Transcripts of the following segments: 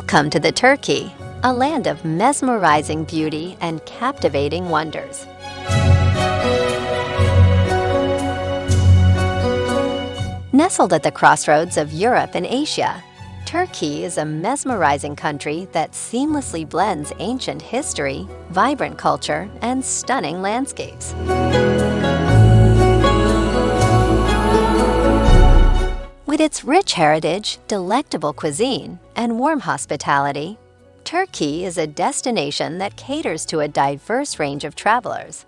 Welcome to the Turkey, a land of mesmerizing beauty and captivating wonders. Nestled at the crossroads of Europe and Asia, Turkey is a mesmerizing country that seamlessly blends ancient history, vibrant culture, and stunning landscapes. With its rich heritage, delectable cuisine, and warm hospitality, Turkey is a destination that caters to a diverse range of travelers.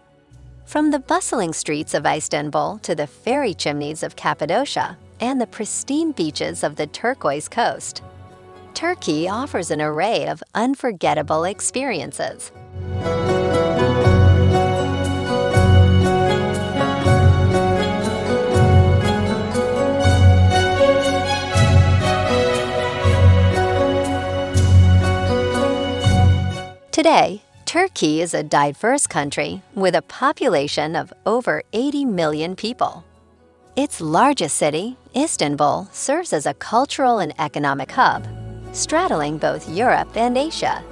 From the bustling streets of Istanbul to the fairy chimneys of Cappadocia and the pristine beaches of the Turquoise coast, Turkey offers an array of unforgettable experiences. Today, Turkey is a diverse country with a population of over 80 million people. Its largest city, Istanbul, serves as a cultural and economic hub, straddling both Europe and Asia.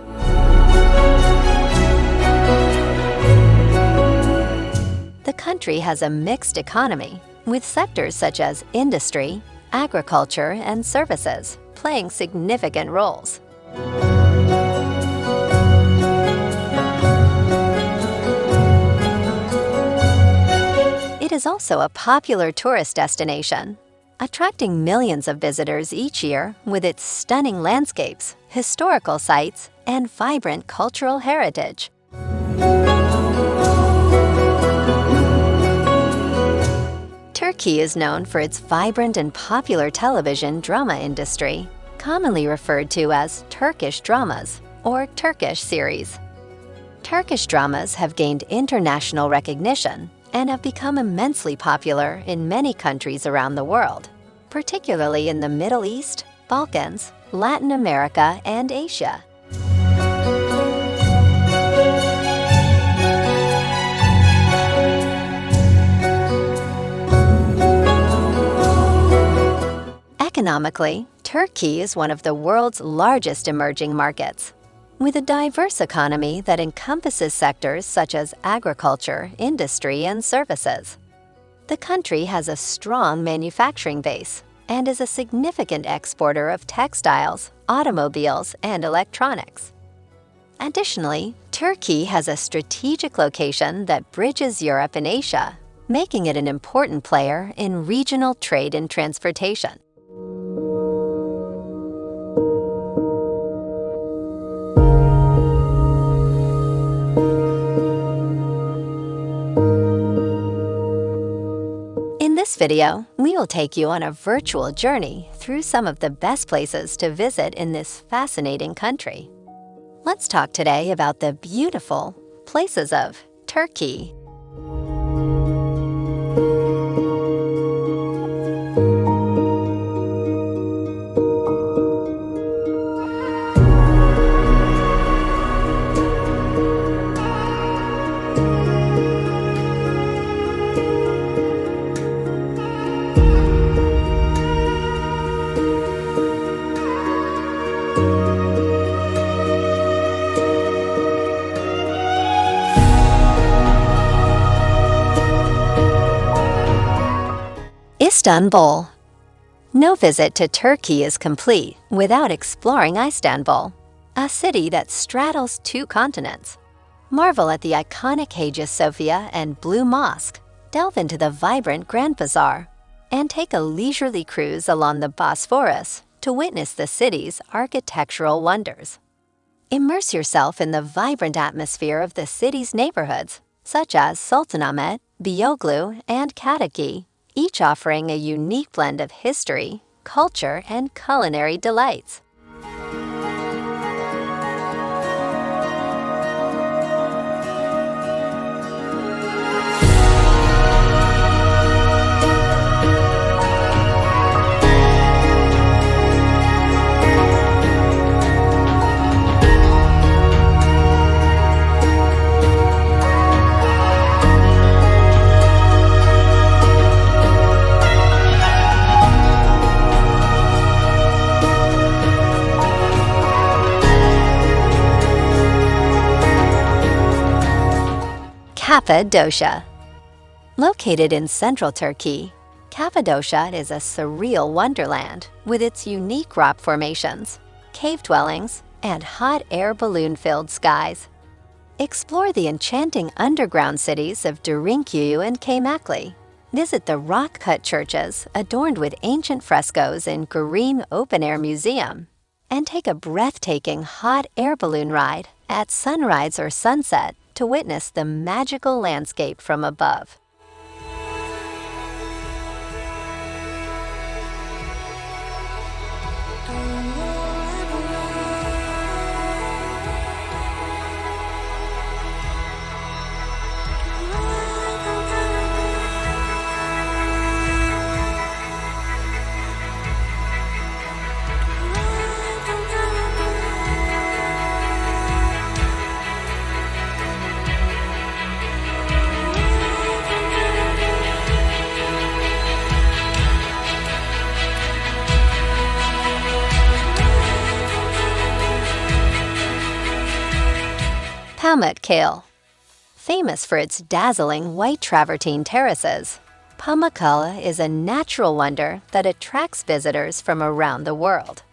The country has a mixed economy, with sectors such as industry, agriculture, and services playing significant roles. It is also a popular tourist destination, attracting millions of visitors each year with its stunning landscapes, historical sites, and vibrant cultural heritage. Turkey is known for its vibrant and popular television drama industry, commonly referred to as Turkish dramas or Turkish series. Turkish dramas have gained international recognition and have become immensely popular in many countries around the world, particularly in the Middle East, Balkans, Latin America, and Asia. Economically, Turkey is one of the world's largest emerging markets, with a diverse economy that encompasses sectors such as agriculture, industry, and services. The country has a strong manufacturing base and is a significant exporter of textiles, automobiles, and electronics. Additionally, Turkey has a strategic location that bridges Europe and Asia, making it an important player in regional trade and transportation. In this video, we will take you on a virtual journey through some of the best places to visit in this fascinating country. Let's talk today about the beautiful places of Turkey. Istanbul. No visit to Turkey is complete without exploring Istanbul, a city that straddles two continents. Marvel at the iconic Hagia Sophia and Blue Mosque, delve into the vibrant Grand Bazaar, and take a leisurely cruise along the Bosphorus to witness the city's architectural wonders. Immerse yourself in the vibrant atmosphere of the city's neighborhoods, such as Sultanahmet, Beyoğlu, and Kadıköy, each offering a unique blend of history, culture, and culinary delights. Cappadocia. Located in central Turkey, Cappadocia is a surreal wonderland with its unique rock formations, cave dwellings, and hot air balloon-filled skies. Explore the enchanting underground cities of Derinkuyu and Pamukkale. Visit the rock-cut churches adorned with ancient frescoes in Green Open-Air Museum, and take a breathtaking hot air balloon ride at sunrise or sunset to witness the magical landscape from above. Pamukkale. Famous for its dazzling white travertine terraces, Pamukkale is a natural wonder that attracts visitors from around the world.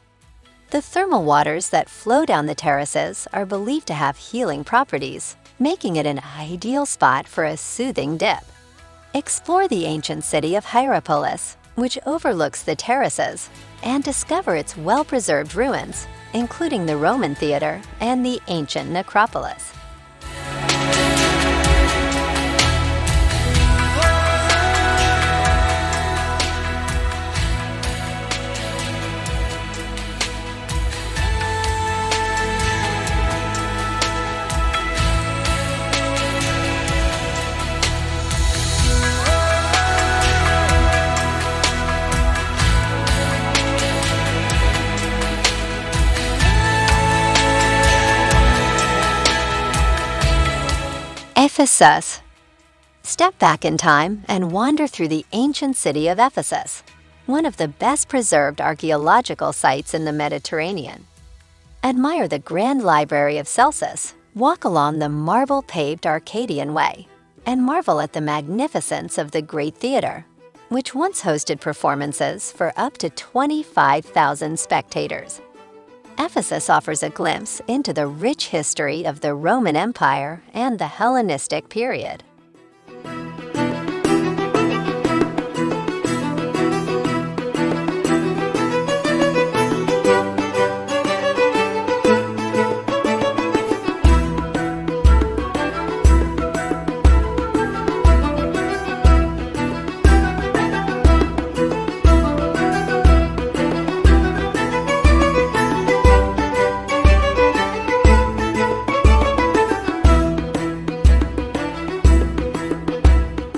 The thermal waters that flow down the terraces are believed to have healing properties, making it an ideal spot for a soothing dip. Explore the ancient city of Hierapolis, which overlooks the terraces, and discover its well-preserved ruins, including the Roman theater and the ancient necropolis. Ephesus. Step back in time and wander through the ancient city of Ephesus, one of the best preserved archaeological sites in the Mediterranean. Admire the grand library of Celsus, walk along the marble-paved Arcadian Way, and marvel at the magnificence of the Great Theater, which once hosted performances for up to 25,000 spectators. Ephesus offers a glimpse into the rich history of the Roman Empire and the Hellenistic period.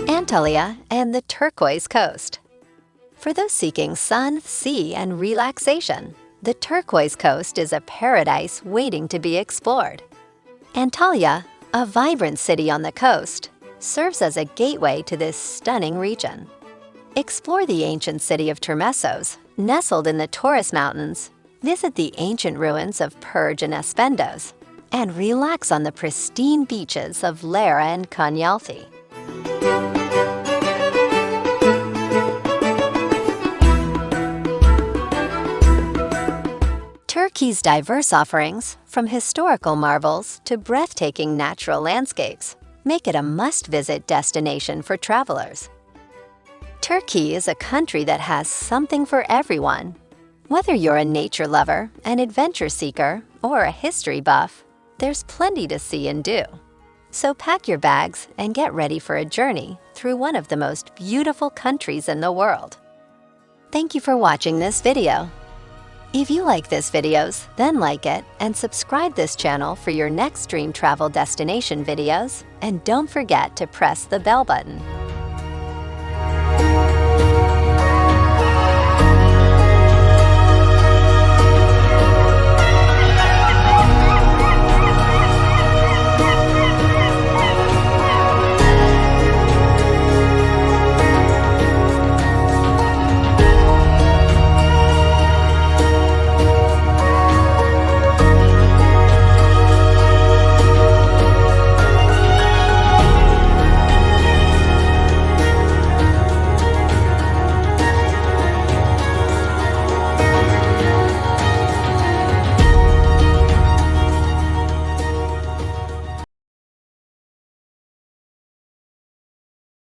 Antalya and the Turquoise coast. For those seeking sun, sea, and relaxation, the Turquoise coast is a paradise waiting to be explored. Antalya, a vibrant city on the coast, serves as a gateway to this stunning region. Explore the ancient city of Termessos, nestled in the Taurus Mountains, visit the ancient ruins of Perge and Aspendos, and relax on the pristine beaches of Lera and Konyaaltı. Turkey's diverse offerings, from historical marvels to breathtaking natural landscapes, make it a must-visit destination for travelers. Turkey is a country that has something for everyone. Whether you're a nature lover, an adventure seeker, or a history buff, there's plenty to see and do. So pack your bags and get ready for a journey through one of the most beautiful countries in the world. Thank you for watching this video. If you like this videos, then like it and subscribe this channel for your next dream travel destination videos, and don't forget to press the bell button.